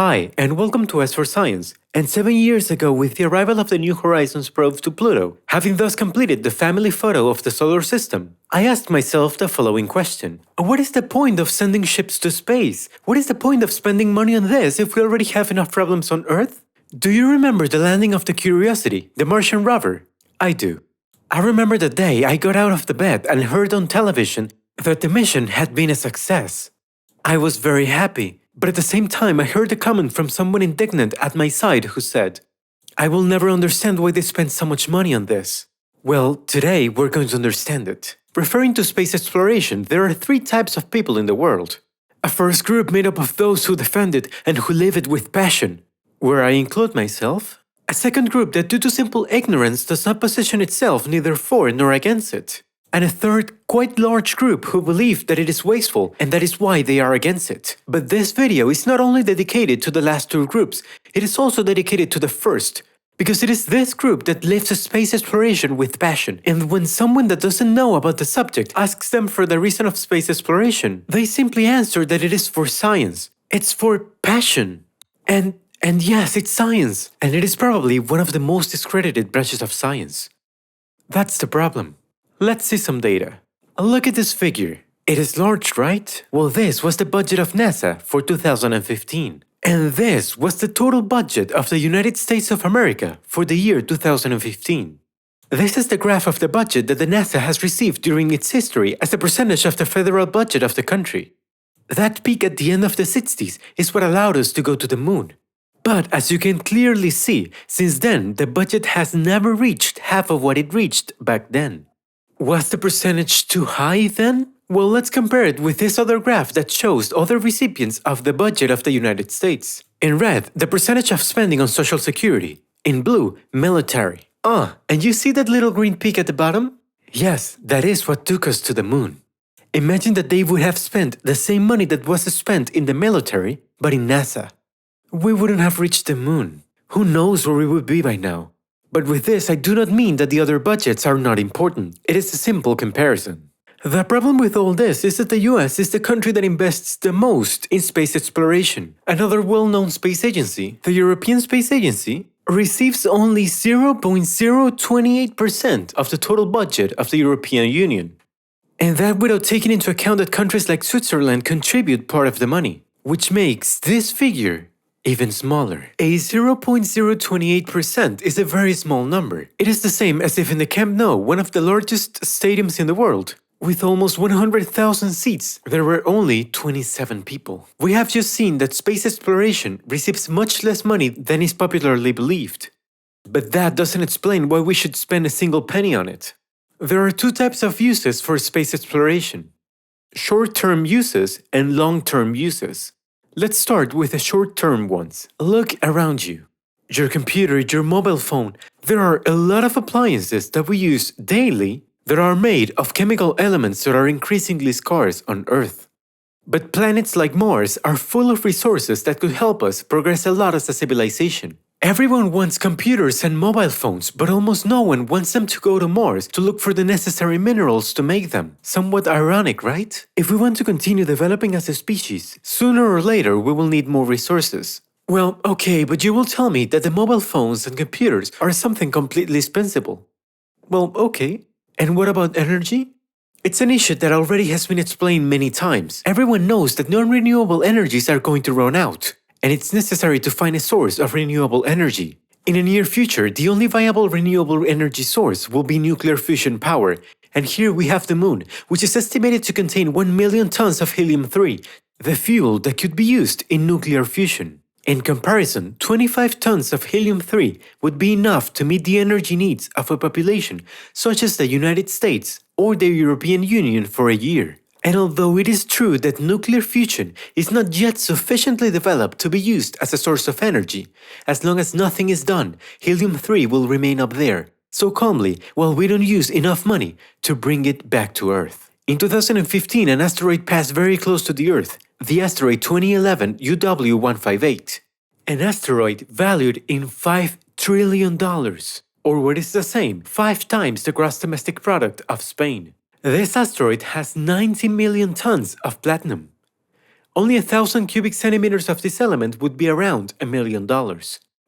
Hi, and welcome to S for Science. And 7 years ago, with the arrival of the New Horizons probe to Pluto, having thus completed the family photo of the solar system, I asked myself the following question. What is the point of sending ships to space? What is the point of spending money on this if we already have enough problems on Earth? Do you remember the landing of the Curiosity, the Martian rover? I do. I remember the day I got out of the bed and heard on television that the mission had been a success. I was very happy. But at the same time, I heard a comment from someone indignant at my side who said, I will never understand why they spend so much money on this. Well, today we're going to understand it. Referring to space exploration, there are three types of people in the world. A first group made up of those who defend it and who live it with passion, where I include myself. A second group that due to simple ignorance does not position itself neither for nor against it. And a third, quite large group who believe that it is wasteful and that is why they are against it. But this video is not only dedicated to the last two groups, it is also dedicated to the first, because it is this group that lives space exploration with passion. And when someone that doesn't know about the subject asks them for the reason of space exploration, they simply answer that it is for science. It's for passion. And yes, it's science. And it is probably one of the most discredited branches of science. That's the problem. Let's see some data. Look at this figure. It is large, right? Well, this was the budget of NASA for 2015. And this was the total budget of the United States of America for the year 2015. This is the graph of the budget that the NASA has received during its history as a percentage of the federal budget of the country. That peak at the end of the 60s is what allowed us to go to the moon. But as you can clearly see, since then, the budget has never reached half of what it reached back then. Was the percentage too high then? Well, let's compare it with this other graph that shows other recipients of the budget of the United States. In red, the percentage of spending on Social Security. In blue, military. And you see that little green peak at the bottom? Yes, that is what took us to the moon. Imagine that they would have spent the same money that was spent in the military, but in NASA. We wouldn't have reached the moon. Who knows where we would be by now? But with this, I do not mean that the other budgets are not important. It is a simple comparison. The problem with all this is that the US is the country that invests the most in space exploration. Another well-known space agency, the European Space Agency, receives only 0.028% of the total budget of the European Union. And that without taking into account that countries like Switzerland contribute part of the money, which makes this figure even smaller. A 0.028% is a very small number. It is the same as if in the Camp Nou, one of the largest stadiums in the world, with almost 100,000 seats, there were only 27 people. We have just seen that space exploration receives much less money than is popularly believed. But that doesn't explain why we should spend a single penny on it. There are two types of uses for space exploration: short-term uses and long-term uses. Let's start with the short-term ones. Look around you. Your computer, your mobile phone. There are a lot of appliances that we use daily that are made of chemical elements that are increasingly scarce on Earth. But planets like Mars are full of resources that could help us progress a lot as a civilization. Everyone wants computers and mobile phones, but almost no one wants them to go to Mars to look for the necessary minerals to make them. Somewhat ironic, right? If we want to continue developing as a species, sooner or later we will need more resources. Well, okay, but you will tell me that the mobile phones and computers are something completely dispensable. Well, okay. And what about energy? It's an issue that already has been explained many times. Everyone knows that non-renewable energies are going to run out, and it's necessary to find a source of renewable energy. In the near future, the only viable renewable energy source will be nuclear fusion power, and here we have the moon, which is estimated to contain 1 million tons of helium-3, the fuel that could be used in nuclear fusion. In comparison, 25 tons of helium-3 would be enough to meet the energy needs of a population such as the United States or the European Union for a year. And although it is true that nuclear fusion is not yet sufficiently developed to be used as a source of energy, as long as nothing is done, helium-3 will remain up there, so calmly, while we don't use enough money to bring it back to Earth. In 2015, an asteroid passed very close to the Earth, the asteroid 2011 UW158. An asteroid valued in $5 trillion, or what is the same, 5 times the gross domestic product of Spain. This asteroid has 90 million tons of platinum. Only 1,000 cubic centimeters of this element would be around $1 million.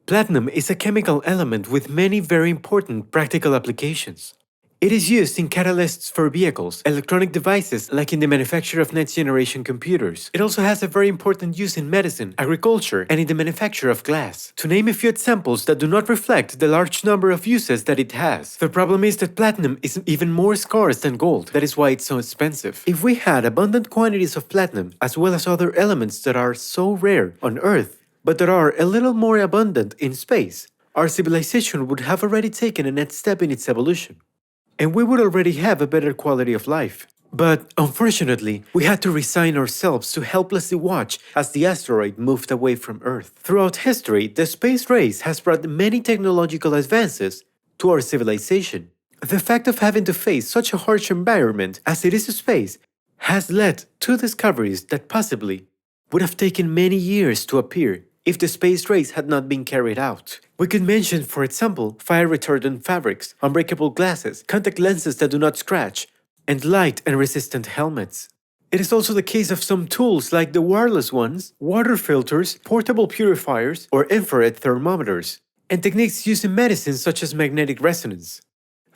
Platinum is a chemical element with many very important practical applications. It is used in catalysts for vehicles, electronic devices like in the manufacture of next-generation computers. It also has a very important use in medicine, agriculture, and in the manufacture of glass, to name a few examples that do not reflect the large number of uses that it has. The problem is that platinum is even more scarce than gold. That is why it's so expensive. If we had abundant quantities of platinum, as well as other elements that are so rare on Earth, but that are a little more abundant in space, our civilization would have already taken a next step in its evolution. And we would already have a better quality of life. But unfortunately, we had to resign ourselves to helplessly watch as the asteroid moved away from Earth. Throughout history, the space race has brought many technological advances to our civilization. The fact of having to face such a harsh environment as it is space has led to discoveries that possibly would have taken many years to appear if the space race had not been carried out. We could mention, for example, fire-retardant fabrics, unbreakable glasses, contact lenses that do not scratch, and light and resistant helmets. It is also the case of some tools like the wireless ones, water filters, portable purifiers, or infrared thermometers, and techniques used in medicine such as magnetic resonance.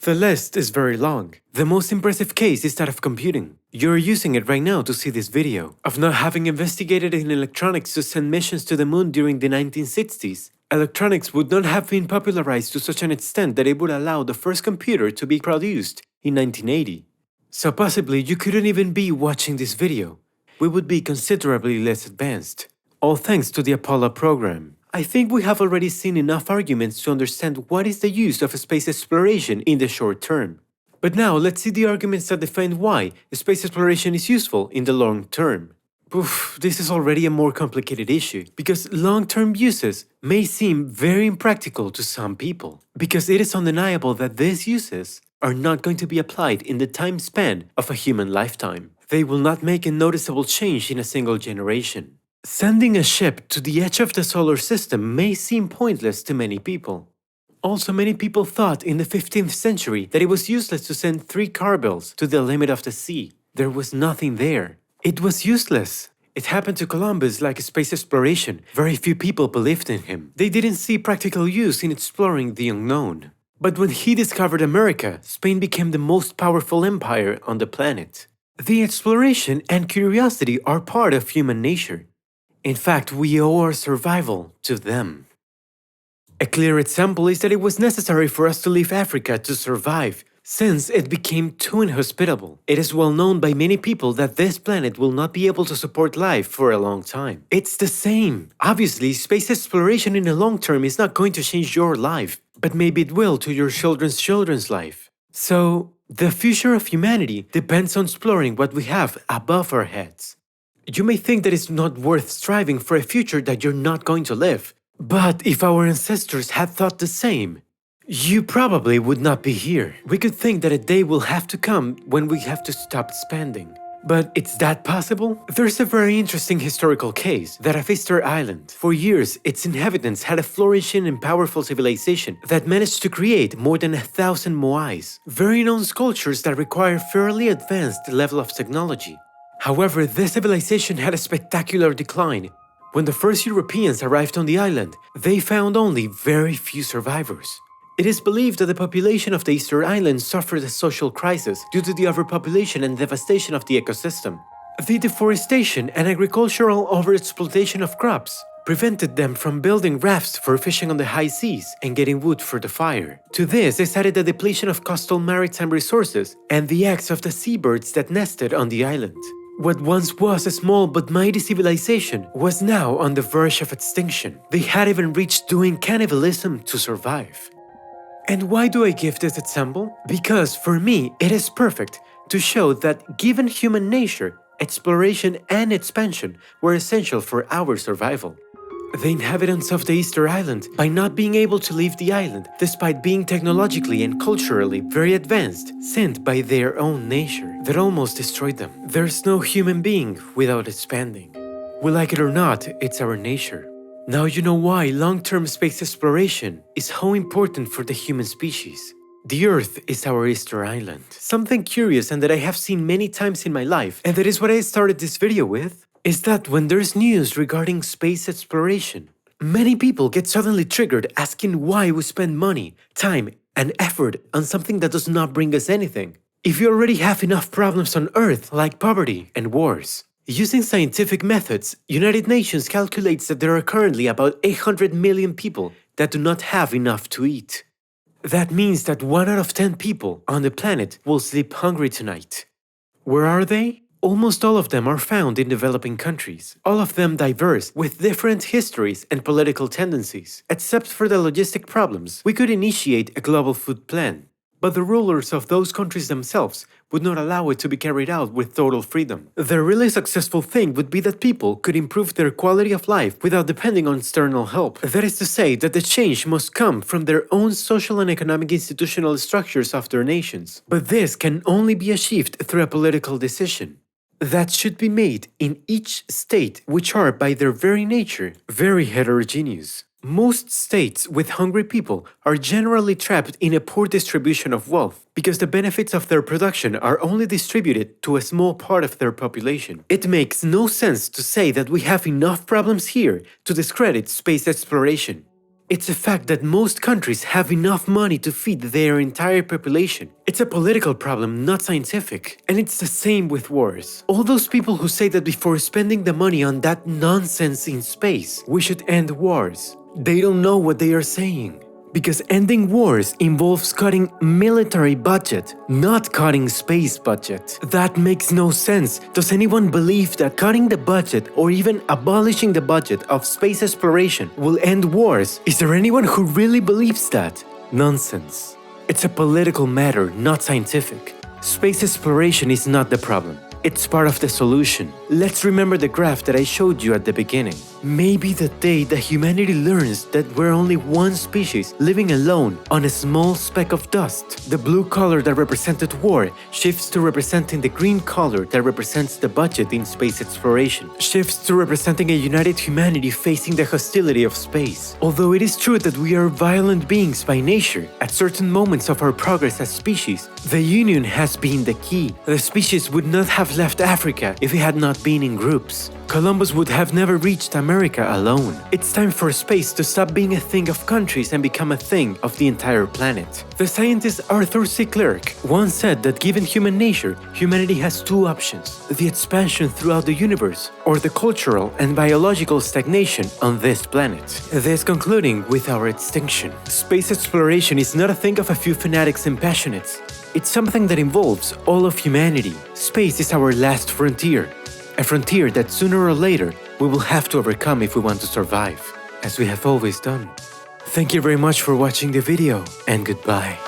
The list is very long. The most impressive case is that of computing. You're using it right now to see this video. Of not having investigated in electronics to send missions to the moon during the 1960s, electronics would not have been popularized to such an extent that it would allow the first computer to be produced in 1980. So possibly you couldn't even be watching this video. We would be considerably less advanced. All thanks to the Apollo program. I think we have already seen enough arguments to understand what is the use of space exploration in the short term. But now let's see the arguments that define why space exploration is useful in the long term. This is already a more complicated issue, because long-term uses may seem very impractical to some people, because it is undeniable that these uses are not going to be applied in the time span of a human lifetime. They will not make a noticeable change in a single generation. Sending a ship to the edge of the solar system may seem pointless to many people. Also, many people thought in the 15th century that it was useless to send 3 caravels to the limit of the sea. There was nothing there. It was useless. It happened to Columbus like space exploration. Very few people believed in him. They didn't see practical use in exploring the unknown. But when he discovered America, Spain became the most powerful empire on the planet. The exploration and curiosity are part of human nature. In fact, we owe our survival to them. A clear example is that it was necessary for us to leave Africa to survive, since it became too inhospitable. It is well known by many people that this planet will not be able to support life for a long time. It's the same. Obviously, space exploration in the long term is not going to change your life, but maybe it will to your children's children's life. So, the future of humanity depends on exploring what we have above our heads. You may think that it's not worth striving for a future that you're not going to live. But if our ancestors had thought the same, you probably would not be here. We could think that a day will have to come when we have to stop spending. But is that possible? There's a very interesting historical case, that of Easter Island. For years, its inhabitants had a flourishing and powerful civilization that managed to create more than 1,000 moais, very known sculptures that require fairly advanced level of technology. However, this civilization had a spectacular decline. When the first Europeans arrived on the island, they found only very few survivors. It is believed that the population of the Easter Island suffered a social crisis due to the overpopulation and devastation of the ecosystem. The deforestation and agricultural overexploitation of crops prevented them from building rafts for fishing on the high seas and getting wood for the fire. To this is added the depletion of coastal maritime resources and the eggs of the seabirds that nested on the island. What once was a small but mighty civilization was now on the verge of extinction. They had even reached doing cannibalism to survive. And why do I give this example? Because for me, it is perfect to show that given human nature, exploration and expansion were essential for our survival. The inhabitants of the Easter Island, by not being able to leave the island, despite being technologically and culturally very advanced, sinned by their own nature that almost destroyed them. There's no human being without expanding. We like it or not, it's our nature. Now you know why long-term space exploration is so important for the human species. The Earth is our Easter Island. Something curious and that I have seen many times in my life, and that is what I started this video with, is that when there's news regarding space exploration, many people get suddenly triggered asking why we spend money, time, and effort on something that does not bring us anything. If you already have enough problems on Earth like poverty and wars. Using scientific methods, United Nations calculates that there are currently about 800 million people that do not have enough to eat. That means that 1 out of 10 people on the planet will sleep hungry tonight. Where are they? Almost all of them are found in developing countries, all of them diverse with different histories and political tendencies. Except for the logistic problems, we could initiate a global food plan. But the rulers of those countries themselves would not allow it to be carried out with total freedom. The really successful thing would be that people could improve their quality of life without depending on external help. That is to say that the change must come from their own social and economic institutional structures of their nations. But this can only be achieved through a political decision that should be made in each state, which are by their very nature very heterogeneous. Most states with hungry people are generally trapped in a poor distribution of wealth because the benefits of their production are only distributed to a small part of their population. It makes no sense to say that we have enough problems here to discredit space exploration. It's a fact that most countries have enough money to feed their entire population. It's a political problem, not scientific. And it's the same with wars. All those people who say that before spending the money on that nonsense in space, we should end wars. They don't know what they are saying. Because ending wars involves cutting military budget, not cutting space budget. That makes no sense. Does anyone believe that cutting the budget or even abolishing the budget of space exploration will end wars? Is there anyone who really believes that? Nonsense. It's a political matter, not scientific. Space exploration is not the problem. It's part of the solution. Let's remember the graph that I showed you at the beginning. Maybe the day that humanity learns that we're only one species living alone on a small speck of dust, the blue color that represented war shifts to representing the green color that represents the budget in space exploration, shifts to representing a united humanity facing the hostility of space. Although it is true that we are violent beings by nature, at certain moments of our progress as species, the union has been the key. The species would not have left Africa if it had not been in groups. Columbus would have never reached America alone. It's time for space to stop being a thing of countries and become a thing of the entire planet. The scientist Arthur C. Clarke once said that given human nature, humanity has two options: the expansion throughout the universe or the cultural and biological stagnation on this planet. This concluding with our extinction. Space exploration is not a thing of a few fanatics and passionates. It's something that involves all of humanity. Space is our last frontier. A frontier that sooner or later we will have to overcome if we want to survive, as we have always done. Thank you very much for watching the video, and goodbye.